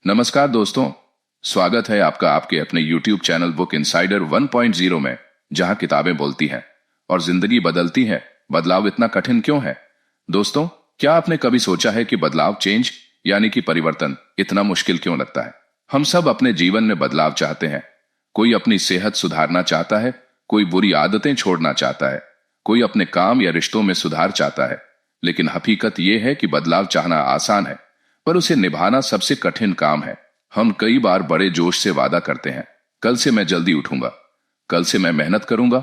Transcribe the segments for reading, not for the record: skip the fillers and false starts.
नमस्कार दोस्तों, स्वागत है आपका आपके अपने YouTube चैनल बुक इनसाइडर 1.0 में, जहां किताबें बोलती हैं और जिंदगी बदलती है। बदलाव इतना कठिन क्यों है? दोस्तों, क्या आपने कभी सोचा है कि बदलाव चेंज यानी कि परिवर्तन इतना मुश्किल क्यों लगता है? हम सब अपने जीवन में बदलाव चाहते हैं। कोई अपनी सेहत सुधारना चाहता है, कोई बुरी आदतें छोड़ना चाहता है, कोई अपने काम या रिश्तों में सुधार चाहता है। लेकिन हकीकत यह है कि बदलाव चाहना आसान है, पर उसे निभाना सबसे कठिन काम है। हम कई बार बड़े जोश से वादा करते हैं, कल से मैं जल्दी उठूंगा, कल से मैं मेहनत करूंगा,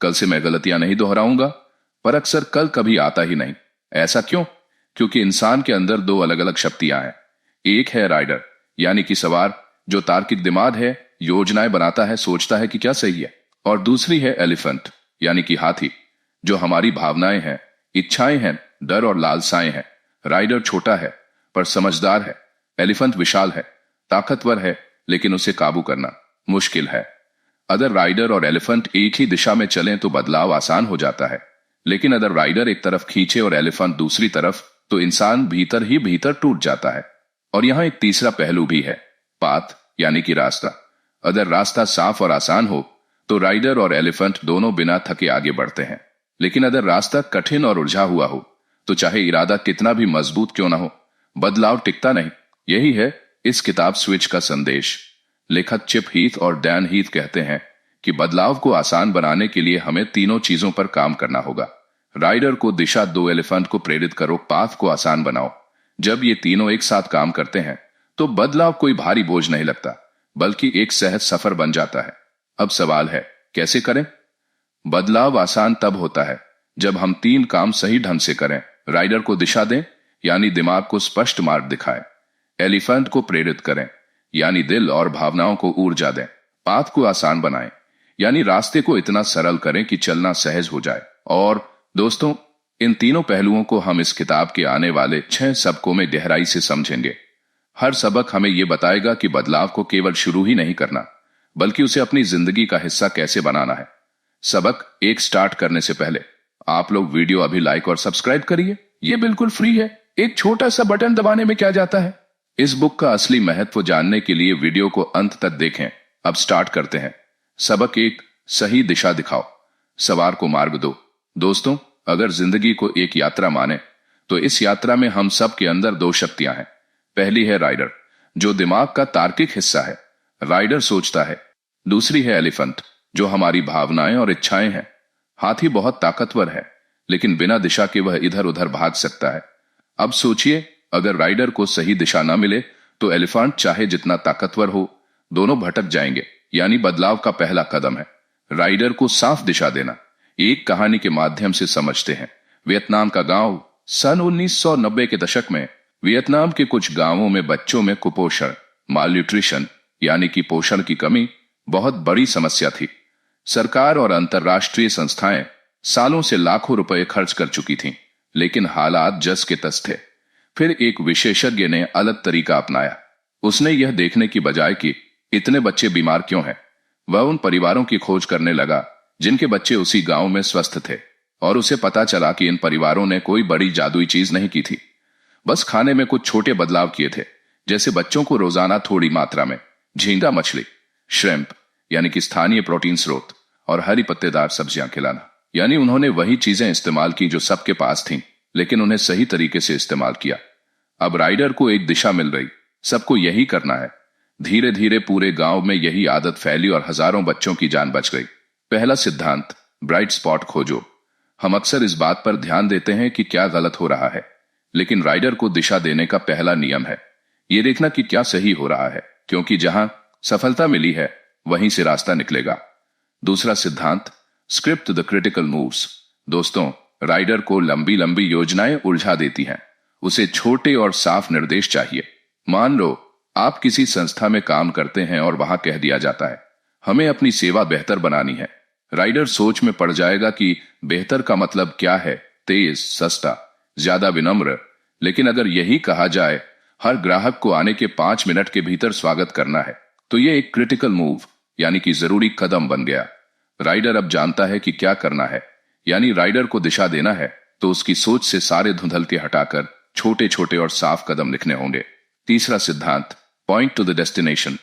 कल से मैं गलतियां नहीं दोहराऊंगा, पर अक्सर कल कभी आता ही नहीं। ऐसा क्यों? क्योंकि इंसान के अंदर दो अलग अलग शक्तियां हैं। एक है राइडर यानी कि सवार, जो तार्किक दिमाग है, योजनाएं बनाता है, सोचता है कि क्या सही है। और दूसरी है एलिफेंट यानी कि हाथी, जो हमारी भावनाएं हैं, इच्छाएं हैं, डर और लालसाएं हैं। राइडर छोटा है पर समझदार है, एलिफेंट विशाल है, ताकतवर है, लेकिन उसे काबू करना मुश्किल है। अगर राइडर और एलिफेंट एक ही दिशा में चलें तो बदलाव आसान हो जाता है, लेकिन अगर राइडर एक तरफ खींचे और एलिफेंट दूसरी तरफ, तो इंसान भीतर ही भीतर टूट जाता है। और यहां एक तीसरा पहलू भी है, पाथ यानी कि रास्ता। अगर रास्ता साफ और आसान हो तो राइडर और एलिफेंट दोनों बिना थके आगे बढ़ते हैं। लेकिन अगर रास्ता कठिन और उलझा हुआ हो तो चाहे इरादा कितना भी मजबूत क्यों ना हो, बदलाव टिकता नहीं। यही है इस किताब स्विच का संदेश। लेखक चिप हीथ और डैन हीथ कहते हैं कि बदलाव को आसान बनाने के लिए हमें तीनों चीजों पर काम करना होगा। राइडर को दिशा दो, एलिफेंट को प्रेरित करो, पाथ को आसान बनाओ। जब ये तीनों एक साथ काम करते हैं तो बदलाव कोई भारी बोझ नहीं लगता, बल्कि एक सहज सफर बन जाता है। अब सवाल है, कैसे करें? बदलाव आसान तब होता है जब हम तीन काम सही ढंग से करें। राइडर को दिशा दें यानी दिमाग को स्पष्ट मार्ग दिखाएं, एलिफेंट को प्रेरित करें यानी दिल और भावनाओं को ऊर्जा दें, पाथ को आसान बनाएं यानी रास्ते को इतना सरल करें कि चलना सहज हो जाए। और दोस्तों, इन तीनों पहलुओं को हम इस किताब के आने वाले 6 सबकों में गहराई से समझेंगे। हर सबक हमें यह बताएगा कि बदलाव को केवल शुरू ही नहीं करना, बल्कि उसे अपनी जिंदगी का हिस्सा कैसे बनाना है। सबक एक स्टार्ट करने से पहले आप लोग वीडियो अभी लाइक और सब्सक्राइब करिए, ये बिल्कुल फ्री है। एक छोटा सा बटन दबाने में क्या जाता है? इस बुक का असली महत्व जानने के लिए वीडियो को अंत तक देखें। अब स्टार्ट करते हैं। सबक एक, सही दिशा दिखाओ, सवार को मार्ग दो। दोस्तों, अगर जिंदगी को एक यात्रा माने तो इस यात्रा में हम सब के अंदर दो शक्तियां हैं। पहली है राइडर, जो दिमाग का तार्किक हिस्सा है, राइडर सोचता है। दूसरी है एलिफेंट, जो हमारी भावनाएं और इच्छाएं हैं। हाथी बहुत ताकतवर है, लेकिन बिना दिशा के वह इधर उधर भाग सकता है। अब सोचिए, अगर राइडर को सही दिशा न मिले तो एलिफेंट चाहे जितना ताकतवर हो, दोनों भटक जाएंगे। यानी बदलाव का पहला कदम है राइडर को साफ दिशा देना। एक कहानी के माध्यम से समझते हैं। वियतनाम का गांव। सन 1990 के दशक में वियतनाम के कुछ गांवों में बच्चों में कुपोषण, मालन्यूट्रिशन यानी कि पोषण की कमी बहुत बड़ी समस्या थी। सरकार और अंतर्राष्ट्रीय संस्थाएं सालों से लाखों रुपए खर्च कर चुकी थीं, लेकिन हालात जस के तस थे। फिर एक विशेषज्ञ ने अलग तरीका अपनाया। उसने यह देखने की बजाय कि इतने बच्चे बीमार क्यों हैं, वह उन परिवारों की खोज करने लगा जिनके बच्चे उसी गांव में स्वस्थ थे। और उसे पता चला कि इन परिवारों ने कोई बड़ी जादुई चीज नहीं की थी, बस खाने में कुछ छोटे बदलाव किए थे, जैसे बच्चों को रोजाना थोड़ी मात्रा में झींगा मछली, श्रिम्प यानी कि स्थानीय प्रोटीन स्रोत, और हरी पत्तेदार सब्जियां खिलाना। यानी उन्होंने वही चीजें इस्तेमाल की जो सबके पास थीं, लेकिन उन्हें सही तरीके से इस्तेमाल किया। अब राइडर को एक दिशा मिल रही, सबको यही करना है। धीरे धीरे पूरे गांव में यही आदत फैली और हजारों बच्चों की जान बच गई। पहला सिद्धांत, ब्राइट स्पॉट खोजो। हम अक्सर इस बात पर ध्यान देते हैं कि क्या गलत हो रहा है, लेकिन राइडर को दिशा देने का पहला नियम है यह देखना कि क्या सही हो रहा है, क्योंकि जहां सफलता मिली है वहीं से रास्ता निकलेगा। दूसरा सिद्धांत, स्क्रिप्ट द क्रिटिकल मूव्स। दोस्तों, राइडर को लंबी लंबी योजनाएं उलझा देती हैं, उसे छोटे और साफ निर्देश चाहिए। मान लो आप किसी संस्था में काम करते हैं और वहां कह दिया जाता है, हमें अपनी सेवा बेहतर बनानी है। राइडर सोच में पड़ जाएगा कि बेहतर का मतलब क्या है, तेज, सस्ता, ज्यादा विनम्र। लेकिन अगर यही कहा जाए हर ग्राहक को आने के 5 मिनट के भीतर स्वागत करना है, तो यह एक क्रिटिकल मूव यानी कि जरूरी कदम बन गया। राइडर अब जानता है कि क्या करना है, यानी राइडर को दिशा देना है तो उसकी सोच से सारे धुंधल के हटाकर छोटे छोटे और साफ कदम लिखने होंगे। तीसरा सिद्धांत, point to the destination.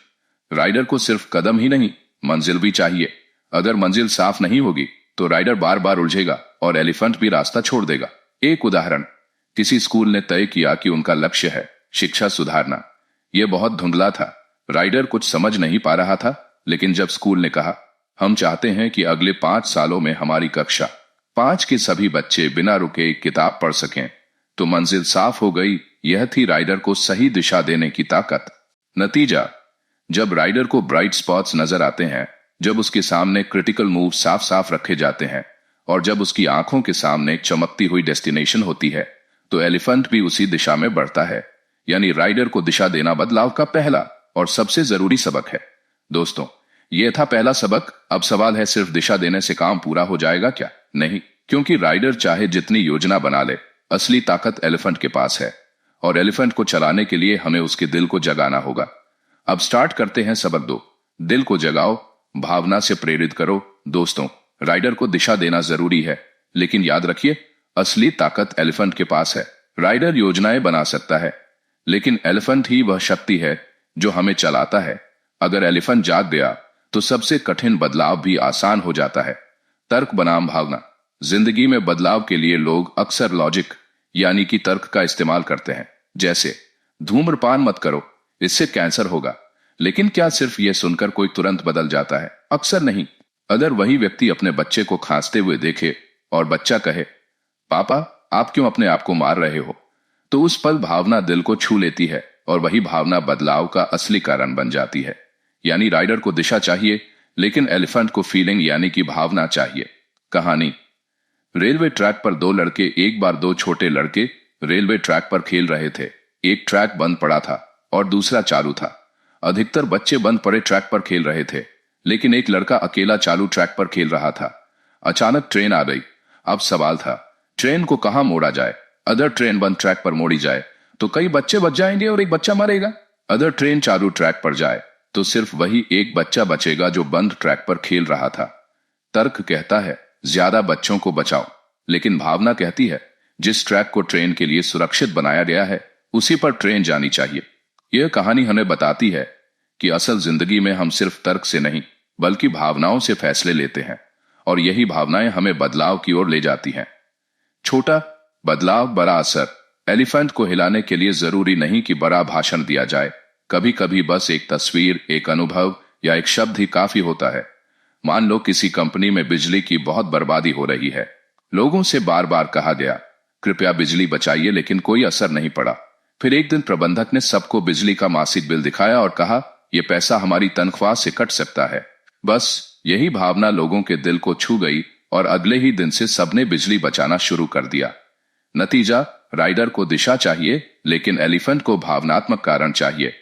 Rider को सिर्फ कदम ही नहीं, मंजिल भी चाहिए। अगर मंजिल साफ नहीं होगी तो राइडर बार बार उलझेगा और एलिफेंट भी रास्ता छोड़ देगा। एक उदाहरण, किसी स्कूल ने तय किया कि उनका लक्ष्य है शिक्षा सुधारना। यह बहुत धुंधला था, राइडर कुछ समझ नहीं पा रहा था, लेकिन जब स्कूल ने कहा हम चाहते हैं कि अगले 5 सालों में हमारी कक्षा 5 के सभी बच्चे बिना रुके एक किताब पढ़ सकें, तो मंजिल साफ हो गई। यह थी राइडर को सही दिशा देने की ताकत। नतीजा, जब राइडर को ब्राइट स्पॉट्स नजर आते हैं, जब उसके सामने क्रिटिकल मूव साफ साफ रखे जाते हैं और जब उसकी आंखों के सामने चमकती हुई डेस्टिनेशन होती है, तो एलिफेंट भी उसी दिशा में बढ़ता है। यानी राइडर को दिशा देना बदलाव का पहला और सबसे जरूरी सबक है। दोस्तों, यह था पहला सबक। अब सवाल है, सिर्फ दिशा देने से काम पूरा हो जाएगा क्या? नहीं, क्योंकि राइडर चाहे जितनी योजना बना ले, असली ताकत एलिफेंट के पास है और एलिफेंट को चलाने के लिए हमें उसके दिल को जगाना होगा। अब स्टार्ट करते हैं सबक 2, दिल को जगाओ, भावना से प्रेरित करो। दोस्तों, राइडर को दिशा देना जरूरी है, लेकिन याद रखिए असली ताकत एलिफेंट के पास है। राइडर योजनाएं बना सकता है, लेकिन एलिफेंट ही वह शक्ति है जो हमें चलाता है। अगर एलिफेंट जाग गया तो सबसे कठिन बदलाव भी आसान हो जाता है। तर्क बनाम भावना। जिंदगी में बदलाव के लिए लोग अक्सर लॉजिक यानी कि तर्क का इस्तेमाल करते हैं, जैसे धूम्रपान मत करो, इससे कैंसर होगा। लेकिन क्या सिर्फ यह सुनकर कोई तुरंत बदल जाता है? अक्सर नहीं। अगर वही व्यक्ति अपने बच्चे को खांसते हुए देखे और बच्चा कहे, पापा आप क्यों अपने आप को मार रहे हो, तो उस पल भावना दिल को छू लेती है और वही भावना बदलाव का असली कारण बन जाती है। यानी राइडर को दिशा चाहिए, लेकिन एलिफेंट को फीलिंग यानी कि भावना चाहिए। कहानी, रेलवे ट्रैक पर 2 लड़के। एक बार 2 छोटे लड़के रेलवे ट्रैक पर खेल रहे थे। एक ट्रैक बंद पड़ा था और दूसरा चालू था। अधिकतर बच्चे बंद पड़े ट्रैक पर खेल रहे थे, लेकिन एक लड़का अकेला चालू ट्रैक पर खेल रहा था। अचानक ट्रेन आ गई। अब सवाल था, ट्रेन को कहां मोड़ा जाए? अगर ट्रेन बंद ट्रैक पर मोड़ी जाए तो कई बच्चे बच जाएंगे और एक बच्चा मरेगा। अगर ट्रेन चालू ट्रैक पर जाए तो सिर्फ वही एक बच्चा बचेगा जो बंद ट्रैक पर खेल रहा था। तर्क कहता है ज्यादा बच्चों को बचाओ, लेकिन भावना कहती है जिस ट्रैक को ट्रेन के लिए सुरक्षित बनाया गया है उसी पर ट्रेन जानी चाहिए। यह कहानी हमें बताती है कि असल जिंदगी में हम सिर्फ तर्क से नहीं बल्कि भावनाओं से फैसले लेते हैं, और यही भावनाएं हमें बदलाव की ओर ले जाती हैं। छोटा बदलाव, बड़ा असर। एलिफेंट को हिलाने के लिए जरूरी नहीं कि बड़ा भाषण दिया जाए। कभी कभी बस एक तस्वीर, एक अनुभव या एक शब्द ही काफी होता है। मान लो किसी कंपनी में बिजली की बहुत बर्बादी हो रही है। लोगों से बार बार कहा गया कृपया बिजली बचाइए, लेकिन कोई असर नहीं पड़ा। फिर एक दिन प्रबंधक ने सबको बिजली का मासिक बिल दिखाया और कहा यह पैसा हमारी तनख्वाह से कट सकता है। बस यही भावना लोगों के दिल को छू गई और अगले ही दिन से सबने बिजली बचाना शुरू कर दिया। नतीजा, राइडर को दिशा चाहिए, लेकिन एलिफेंट को भावनात्मक कारण चाहिए।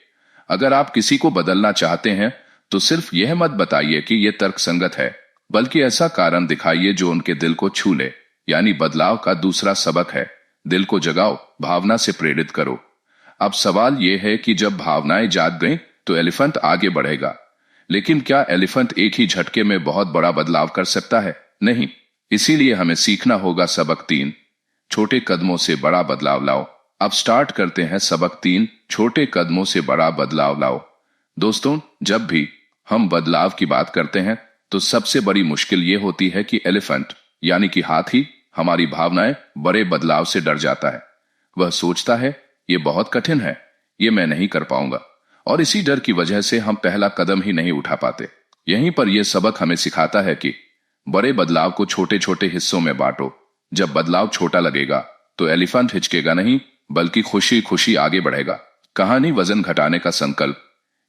अगर आप किसी को बदलना चाहते हैं तो सिर्फ यह मत बताइए कि यह तर्कसंगत है, बल्कि ऐसा कारण दिखाइए जो उनके दिल को छू ले। यानी बदलाव का दूसरा सबक है दिल को जगाओ, भावना से प्रेरित करो। अब सवाल यह है कि जब भावनाएं जाग गईं तो एलिफेंट आगे बढ़ेगा, लेकिन क्या एलिफेंट एक ही झटके में बहुत बड़ा बदलाव कर सकता है? नहीं। इसीलिए हमें सीखना होगा सबक 3, छोटे कदमों से बड़ा बदलाव लाओ। अब स्टार्ट करते हैं सबक 3, छोटे कदमों से बड़ा बदलाव लाओ। दोस्तों, जब भी हम बदलाव की बात करते हैं तो सबसे बड़ी मुश्किल यह होती है कि एलिफेंट यानी कि हाथी हमारी भावनाएं बड़े बदलाव से डर जाता है। वह सोचता है यह बहुत कठिन है, यह मैं नहीं कर पाऊंगा, और इसी डर की वजह से हम पहला कदम ही नहीं उठा पाते। यहीं पर यह सबक हमें सिखाता है कि बड़े बदलाव को छोटे छोटे हिस्सों में बांटो। जब बदलाव छोटा लगेगा तो एलिफेंट हिचकेगा नहीं, बल्कि खुशी खुशी आगे बढ़ेगा। कहानी, वजन घटाने का संकल्प।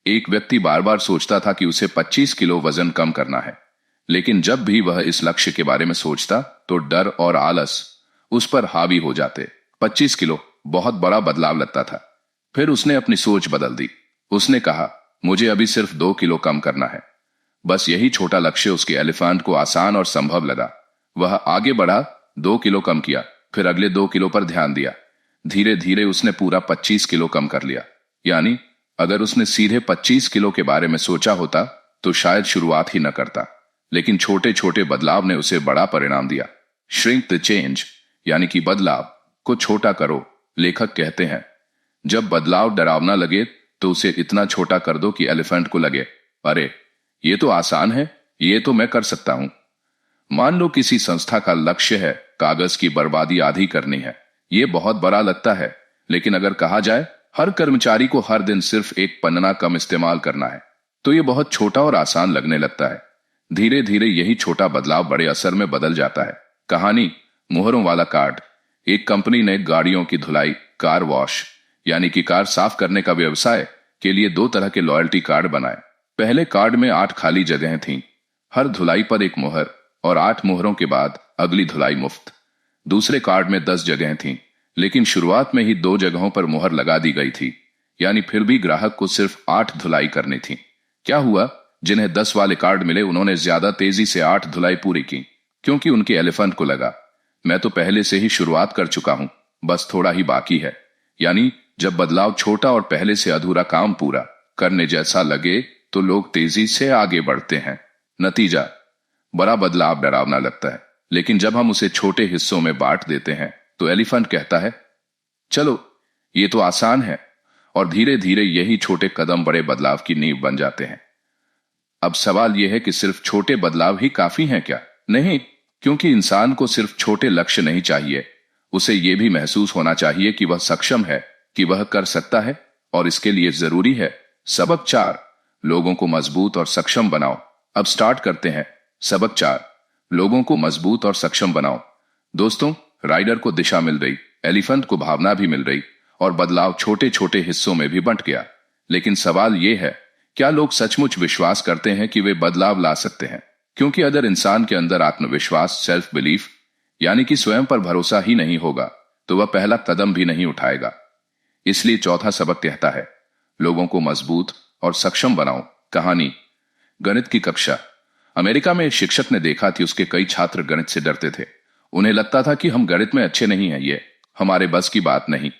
एक व्यक्ति बार बार सोचता था कि उसे 25 किलो वजन कम करना है, लेकिन जब भी वह इस लक्ष्य के बारे में सोचता तो डर और आलस उस पर हावी हो जाते। 25 किलो बहुत बड़ा बदलाव लगता था। फिर उसने अपनी सोच बदल दी। उसने कहा मुझे अभी सिर्फ 2 किलो कम करना है। बस यही छोटा लक्ष्य उसके एलिफेंट को आसान और संभव लगा। वह आगे बढ़ा, 2 किलो कम किया, फिर अगले 2 किलो पर ध्यान दिया। धीरे धीरे उसने पूरा 25 किलो कम कर लिया। यानी अगर उसने सीधे 25 किलो के बारे में सोचा होता तो शायद शुरुआत ही न करता, लेकिन छोटे छोटे बदलाव ने उसे बड़ा परिणाम दिया। श्रिंक द चेंज यानी कि बदलाव को छोटा करो। लेखक कहते हैं जब बदलाव डरावना लगे तो उसे इतना छोटा कर दो कि एलिफेंट को लगे, अरे ये तो आसान है, ये तो मैं कर सकता हूं। मान लो किसी संस्था का लक्ष्य है कागज की बर्बादी आधी करनी है। ये बहुत बड़ा लगता है, लेकिन अगर कहा जाए हर कर्मचारी को हर दिन सिर्फ एक पन्ना कम इस्तेमाल करना है, तो ये बहुत छोटा और आसान लगने लगता है। धीरे धीरे यही छोटा बदलाव बड़े असर में बदल जाता है। कहानी मुहरों वाला कार्ड। एक कंपनी ने गाड़ियों की धुलाई, कार वॉश यानी कि कार साफ करने का व्यवसाय के लिए 2 तरह के लॉयल्टी कार्ड बनाए। पहले कार्ड में 8 खाली जगहें थीं, हर धुलाई पर एक मुहर और 8 मुहरों के बाद अगली धुलाई मुफ्त। दूसरे कार्ड में 10 जगहें थीं, लेकिन शुरुआत में ही 2 जगहों पर मुहर लगा दी गई थी, यानी फिर भी ग्राहक को सिर्फ 8 धुलाई करनी थी। क्या हुआ, जिन्हें 10 वाले कार्ड मिले उन्होंने ज्यादा तेजी से 8 धुलाई पूरी की, क्योंकि उनके एलिफेंट को लगा मैं तो पहले से ही शुरुआत कर चुका हूं, बस थोड़ा ही बाकी है। यानी जब बदलाव छोटा और पहले से अधूरा काम पूरा करने जैसा लगे तो लोग तेजी से आगे बढ़ते हैं। नतीजा, बड़ा बदलाव डरावना लगता है, लेकिन जब हम उसे छोटे हिस्सों में बांट देते हैं तो एलिफेंट कहता है चलो ये तो आसान है, और धीरे धीरे यही छोटे कदम बड़े बदलाव की नींव बन जाते हैं। अब सवाल यह है कि सिर्फ छोटे बदलाव ही काफी हैं क्या? नहीं, क्योंकि इंसान को सिर्फ छोटे लक्ष्य नहीं चाहिए, उसे यह भी महसूस होना चाहिए कि वह सक्षम है, कि वह कर सकता है, और इसके लिए जरूरी है सबक 4, लोगों को मजबूत और सक्षम बनाओ। अब स्टार्ट करते हैं। सबक 4, लोगों को मजबूत और सक्षम बनाओ। दोस्तों, राइडर को दिशा मिल रही, एलिफेंट को भावना भी मिल रही, और बदलाव छोटे छोटे हिस्सों में भी बंट गया। लेकिन सवाल यह है, क्या लोग सचमुच विश्वास करते हैं कि वे बदलाव ला सकते हैं? क्योंकि अगर इंसान के अंदर आत्मविश्वास, सेल्फ बिलीफ यानी कि स्वयं पर भरोसा ही नहीं होगा, तो वह पहला कदम भी नहीं उठाएगा। इसलिए चौथा सबक कहता है, लोगों को मजबूत और सक्षम बनाओ। कहानी गणित की कक्षा। अमेरिका में एक शिक्षक ने देखा कि उसके कई छात्र गणित से डरते थे। उन्हें लगता था कि हम गणित में अच्छे नहीं हैं, ये हमारे बस की बात नहीं।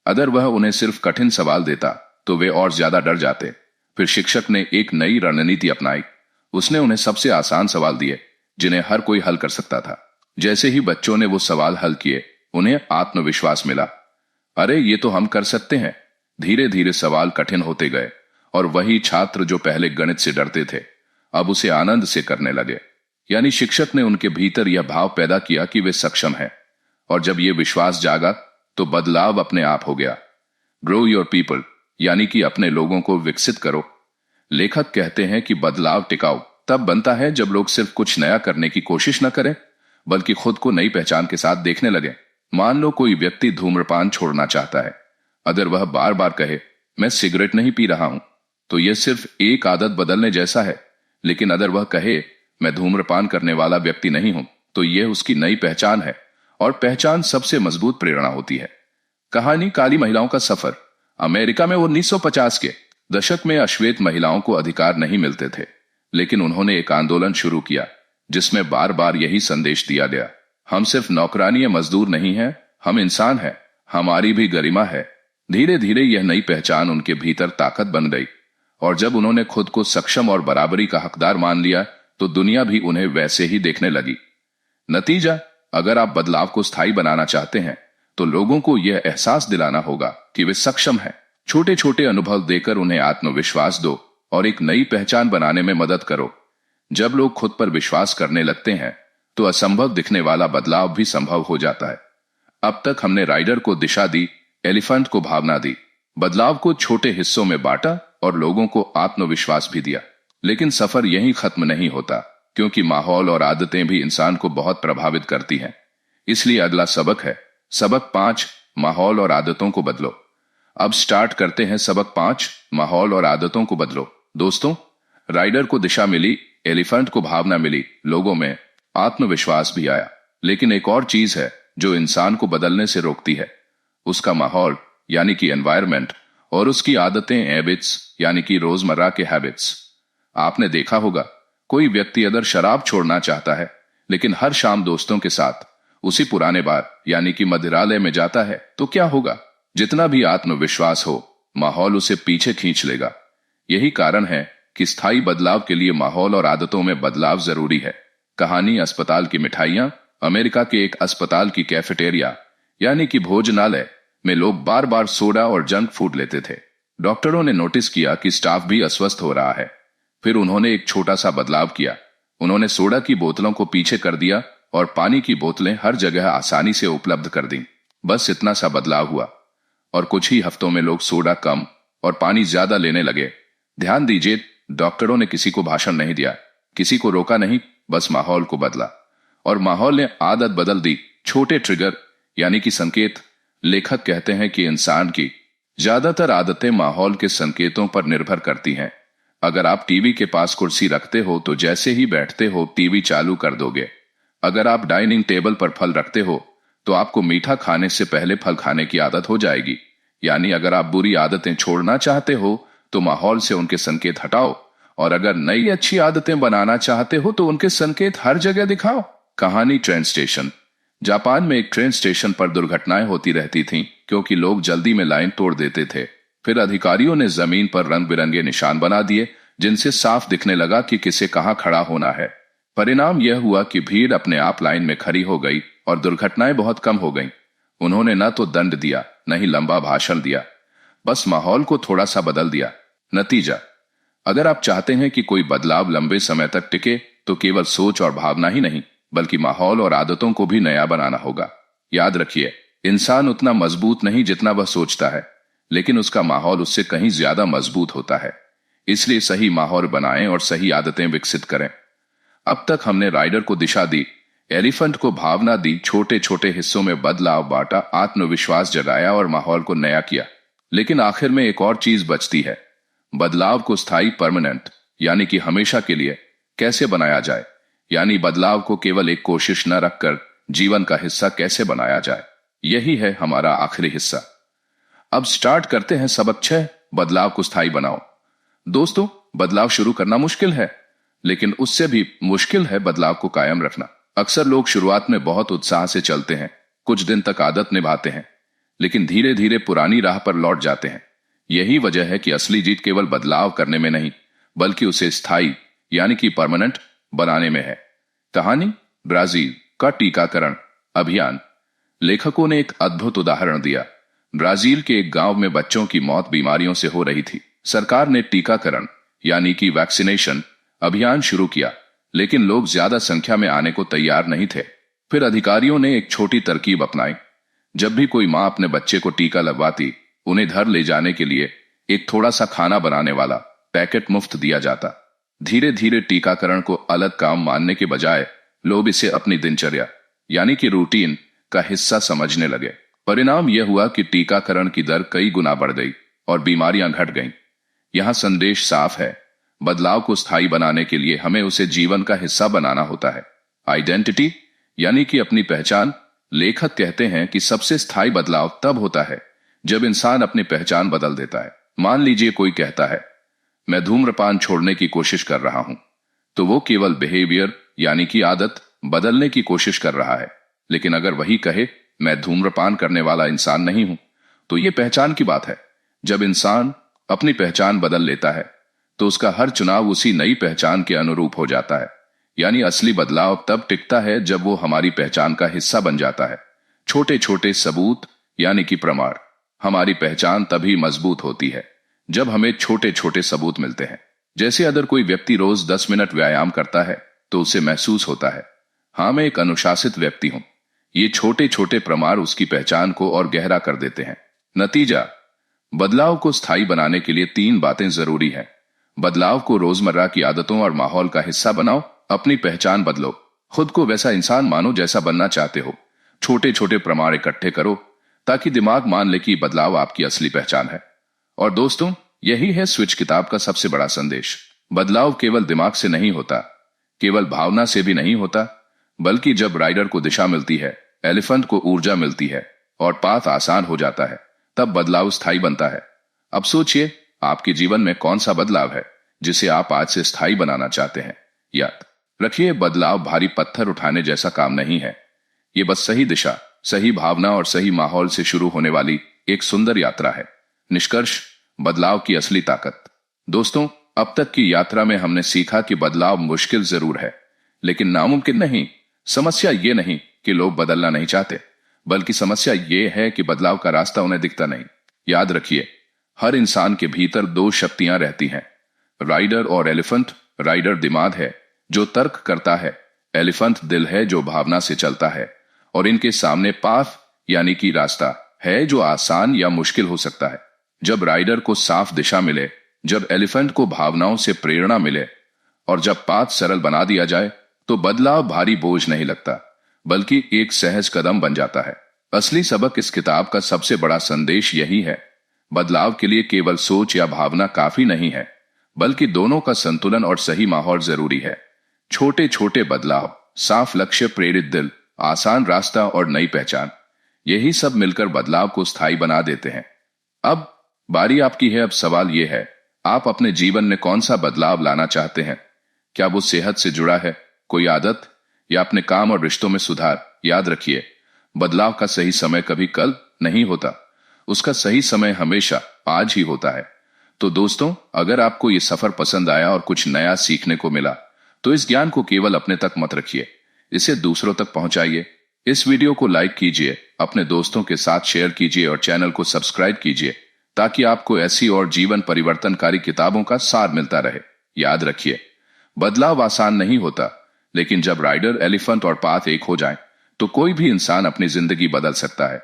अगर वह उन्हें सिर्फ कठिन सवाल देता तो वे और ज्यादा डर जाते। फिर शिक्षक ने एक नई रणनीति अपनाई। उसने उन्हें सबसे आसान सवाल दिए, जिन्हें हर कोई हल कर सकता था। जैसे ही बच्चों ने वो सवाल हल किए, उन्हें आत्मविश्वास मिला। अरे ये तो हम कर सकते हैं। धीरे धीरे सवाल कठिन होते गए, और वही छात्र जो पहले गणित से डरते थे, अब उसे आनंद से करने लगे। यानी शिक्षक ने उनके भीतर यह भाव पैदा किया कि वे सक्षम हैं, और जब यह विश्वास जागा तो बदलाव अपने आप हो गया। ग्रो योर पीपल, यानी कि अपने लोगों को विकसित करो। लेखक कहते हैं कि बदलाव टिकाऊ तब बनता है जब लोग सिर्फ कुछ नया करने की कोशिश न करें, बल्कि खुद को नई पहचान के साथ देखने लगे। मान लो कोई व्यक्ति धूम्रपान छोड़ना चाहता है। अगर वह बार बार कहे मैं सिगरेट नहीं पी रहा हूं, तो यह सिर्फ एक आदत बदलने जैसा है। लेकिन अगर वह कहे मैं धूम्रपान करने वाला व्यक्ति नहीं हूं, तो यह उसकी नई पहचान है, और पहचान सबसे मजबूत प्रेरणा होती है। कहानी काली महिलाओं का सफर। अमेरिका में 1950 के दशक में अश्वेत महिलाओं को अधिकार नहीं मिलते थे, लेकिन उन्होंने एक आंदोलन शुरू किया जिसमें बार बार यही संदेश दिया गया, हम सिर्फ नौकरानी मजदूर नहीं हैं, हम इंसान हैं, हमारी भी गरिमा है। धीरे धीरे यह नई पहचान उनके भीतर ताकत बन गई, और जब उन्होंने खुद को सक्षम और बराबरी का हकदार मान लिया, तो दुनिया भी उन्हें वैसे ही देखने लगी। नतीजा, अगर आप बदलाव को स्थायी बनाना चाहते हैं, तो लोगों को यह एहसास दिलाना होगा कि वे सक्षम हैं। छोटे छोटे अनुभव देकर उन्हें आत्मविश्वास दो और एक नई पहचान बनाने में मदद करो। जब लोग खुद पर विश्वास करने लगते हैं, तो असंभव दिखने वाला बदलाव भी संभव हो जाता है। अब तक हमने राइडर को दिशा दी, एलिफेंट को भावना दी, बदलाव को छोटे हिस्सों में बांटा, और लोगों को आत्मविश्वास भी दिया। लेकिन सफर यहीं खत्म नहीं होता, क्योंकि माहौल और आदतें भी इंसान को बहुत प्रभावित करती हैं। इसलिए अगला सबक है सबक 5, माहौल और आदतों को बदलो। अब स्टार्ट करते हैं सबक 5, माहौल और आदतों को बदलो। दोस्तों, राइडर को दिशा मिली, एलिफेंट को भावना मिली, लोगों में आत्मविश्वास भी आया। लेकिन एक और चीज है जो इंसान को बदलने से रोकती है, उसका माहौल यानी कि एनवायरनमेंट, और उसकी आदतें, हैबिट्स यानी कि रोजमर्रा के हैबिट्स। आपने देखा होगा, कोई व्यक्ति अगर शराब छोड़ना चाहता है, लेकिन हर शाम दोस्तों के साथ उसी पुराने बार यानी कि मदिरालय में जाता है, तो क्या होगा? जितना भी आत्मविश्वास हो, माहौल उसे पीछे खींच लेगा। यही कारण है कि स्थायी बदलाव के लिए माहौल और आदतों में बदलाव जरूरी है। कहानी अस्पताल की मिठाइयां। अमेरिका के एक अस्पताल की कैफेटेरिया यानी कि भोजनालय में लोग बार बार सोडा और जंक फूड लेते थे। डॉक्टरों ने नोटिस किया कि स्टाफ भी अस्वस्थ हो रहा है। फिर उन्होंने एक छोटा सा बदलाव किया। उन्होंने सोडा की बोतलों को पीछे कर दिया और पानी की बोतलें हर जगह आसानी से उपलब्ध कर दी। बस इतना सा बदलाव हुआ और कुछ ही हफ्तों में लोग सोडा कम और पानी ज्यादा लेने लगे। ध्यान दीजिए, डॉक्टरों ने किसी को भाषण नहीं दिया, किसी को रोका नहीं, बस माहौल को बदला और माहौल ने आदत बदल दी। छोटे ट्रिगर यानी कि संकेत। लेखक कहते हैं कि इंसान की ज्यादातर आदतें माहौल के संकेतों पर निर्भर करती हैं। अगर आप टीवी के पास कुर्सी रखते हो तो जैसे ही बैठते हो टीवी चालू कर दोगे। अगर आप डाइनिंग टेबल पर फल रखते हो तो आपको मीठा खाने से पहले फल खाने की आदत हो जाएगी। यानी अगर आप बुरी आदतें छोड़ना चाहते हो तो माहौल से उनके संकेत हटाओ, और अगर नई अच्छी आदतें बनाना चाहते हो तो उनके संकेत हर जगह दिखाओ। कहानी ट्रेन स्टेशन। जापान में एक ट्रेन स्टेशन पर दुर्घटनाएं होती रहती थीं क्योंकि लोग जल्दी में लाइन तोड़ देते थे। फिर अधिकारियों ने जमीन पर रंग बिरंगे निशान बना दिए जिनसे साफ दिखने लगा कि किसे कहां खड़ा होना है। परिणाम यह हुआ कि भीड़ अपने आप लाइन में खड़ी हो गई और दुर्घटनाएं बहुत कम हो गईं। उन्होंने न तो दंड दिया न ही लंबा भाषण दिया, बस माहौल को थोड़ा सा बदल दिया। नतीजा, अगर आप चाहते हैं कि कोई बदलाव लंबे समय तक टिके तो केवल सोच और भावना ही नहीं बल्कि माहौल और आदतों को भी नया बनाना होगा। याद रखिए, इंसान उतना मजबूत नहीं जितना वह सोचता है, लेकिन उसका माहौल उससे कहीं ज्यादा मजबूत होता है। इसलिए सही माहौल बनाएं और सही आदतें विकसित करें। अब तक हमने राइडर को दिशा दी, एलिफेंट को भावना दी, छोटे छोटे हिस्सों में बदलाव बांटा, आत्मविश्वास जगाया और माहौल को नया किया। लेकिन आखिर में एक और चीज बचती है, बदलाव को स्थायी परमानेंट यानी कि हमेशा के लिए कैसे बनाया जाए। यानी बदलाव को केवल एक कोशिश न रखकर जीवन का हिस्सा कैसे बनाया जाए। यही है हमारा आखिरी हिस्सा। अब स्टार्ट करते हैं सबक 6, बदलाव को स्थायी बनाओ। दोस्तों, बदलाव शुरू करना मुश्किल है, लेकिन उससे भी मुश्किल है बदलाव को कायम रखना। अक्सर लोग शुरुआत में बहुत उत्साह से चलते हैं, कुछ दिन तक आदत निभाते हैं, लेकिन धीरे धीरे पुरानी राह पर लौट जाते हैं। यही वजह है कि असली जीत केवल बदलाव करने में नहीं बल्कि उसे स्थायी यानी कि परमानेंट बनाने में है। कहानी ब्राजील का टीकाकरण अभियान। लेखकों ने एक अद्भुत उदाहरण दिया। ब्राजील के एक गांव में बच्चों की मौत बीमारियों से हो रही थी। सरकार ने टीकाकरण यानी कि वैक्सीनेशन अभियान शुरू किया, लेकिन लोग ज्यादा संख्या में आने को तैयार नहीं थे। फिर अधिकारियों ने एक छोटी तरकीब अपनाई। जब भी कोई मां अपने बच्चे को टीका लगवाती, उन्हें घर ले जाने के लिए एक थोड़ा सा खाना बनाने वाला पैकेट मुफ्त दिया जाता। धीरे धीरे टीकाकरण को अलग काम मानने के बजाय लोग इसे अपनी दिनचर्या यानी कि रूटीन का हिस्सा समझने लगे। परिणाम यह हुआ कि टीकाकरण की दर कई गुना बढ़ गई और बीमारियां घट गईं। यहां संदेश साफ है, बदलाव को स्थायी बनाने के लिए हमें उसे जीवन का हिस्सा बनाना होता है। आइडेंटिटी यानी कि अपनी पहचान। लेखक कहते हैं कि सबसे स्थायी बदलाव तब होता है जब इंसान अपनी पहचान बदल देता है। मान लीजिए कोई कहता है, मैं धूम्रपान छोड़ने की कोशिश कर रहा हूं, तो वो केवल बिहेवियर यानी कि आदत बदलने की कोशिश कर रहा है। लेकिन अगर वही कहे, मैं धूम्रपान करने वाला इंसान नहीं हूं, तो ये पहचान की बात है। जब इंसान अपनी पहचान बदल लेता है तो उसका हर चुनाव उसी नई पहचान के अनुरूप हो जाता है। यानी असली बदलाव तब टिकता है जब वो हमारी पहचान का हिस्सा बन जाता है। छोटे छोटे सबूत यानी कि प्रमाण। हमारी पहचान तभी मजबूत होती है जब हमें छोटे छोटे सबूत मिलते हैं। जैसे अगर कोई व्यक्ति रोज 10 मिनट व्यायाम करता है तो उसे महसूस होता है, हाँ, मैं एक अनुशासित व्यक्ति हूं। ये छोटे छोटे प्रमाण उसकी पहचान को और गहरा कर देते हैं। नतीजा, बदलाव को स्थायी बनाने के लिए 3 बातें जरूरी हैं। बदलाव को रोजमर्रा की आदतों और माहौल का हिस्सा बनाओ, अपनी पहचान बदलो, खुद को वैसा इंसान मानो जैसा बनना चाहते हो। छोटे छोटे प्रमाण इकट्ठे करो ताकि दिमाग मान ले कि बदलाव आपकी असली पहचान है। और दोस्तों, यही है स्विच किताब का सबसे बड़ा संदेश। बदलाव केवल दिमाग से नहीं होता, केवल भावना से भी नहीं होता, बल्कि जब राइडर को दिशा मिलती है, एलिफेंट को ऊर्जा मिलती है और पाथ आसान हो जाता है, तब बदलाव स्थायी बनता है। अब सोचिए, आपके जीवन में कौन सा बदलाव है जिसे आप आज से स्थायी बनाना चाहते हैं। याद रखिए, बदलाव भारी पत्थर उठाने जैसा काम नहीं है। ये बस सही दिशा, सही भावना और सही माहौल से शुरू होने वाली एक सुंदर यात्रा है। निष्कर्ष, बदलाव की असली ताकत। दोस्तों, अब तक की यात्रा में हमने सीखा कि बदलाव मुश्किल जरूर है, लेकिन नामुमकिन नहीं। समस्या ये नहीं कि लोग बदलना नहीं चाहते, बल्कि समस्या ये है कि बदलाव का रास्ता उन्हें दिखता नहीं। याद रखिए, हर इंसान के भीतर दो शक्तियां रहती हैं, राइडर और एलिफेंट। राइडर दिमाग है जो तर्क करता है, एलिफेंट दिल है जो भावना से चलता है, और इनके सामने पाथ यानी कि रास्ता है जो आसान या मुश्किल हो सकता है। जब राइडर को साफ दिशा मिले, जब एलिफेंट को भावनाओं से प्रेरणा मिले, और जब पाथ सरल बना दिया जाए, तो बदलाव भारी बोझ नहीं लगता, बल्कि एक सहज कदम बन जाता है। असली सबक इस किताब का सबसे बड़ा संदेश यही है, बदलाव के लिए केवल सोच या भावना काफी नहीं है, बल्कि दोनों का संतुलन और सही माहौल जरूरी है। छोटे छोटे बदलाव, साफ लक्ष्य, प्रेरित दिल, आसान रास्ता और नई पहचान, यही सब मिलकर बदलाव को स्थायी बना देते हैं। अब बारी आपकी है। अब सवाल यह है, आप अपने जीवन में कौन सा बदलाव लाना चाहते हैं? क्या वो सेहत से जुड़ा है, कोई आदत, या अपने काम और रिश्तों में सुधार? याद रखिए, बदलाव का सही समय कभी कल नहीं होता, उसका सही समय हमेशा आज ही होता है। तो दोस्तों, अगर आपको ये सफर पसंद आया और कुछ नया सीखने को मिला, तो इस ज्ञान को केवल अपने तक मत रखिए, इसे दूसरों तक पहुंचाइए। इस वीडियो को लाइक कीजिए, अपने दोस्तों के साथ शेयर कीजिए और चैनल को सब्सक्राइब कीजिए, ताकि आपको ऐसी और जीवन परिवर्तनकारी किताबों का सार मिलता रहे। याद रखिए, बदलाव आसान नहीं होता, लेकिन जब राइडर, एलिफेंट और पाथ एक हो जाएं, तो कोई भी इंसान अपनी जिंदगी बदल सकता है।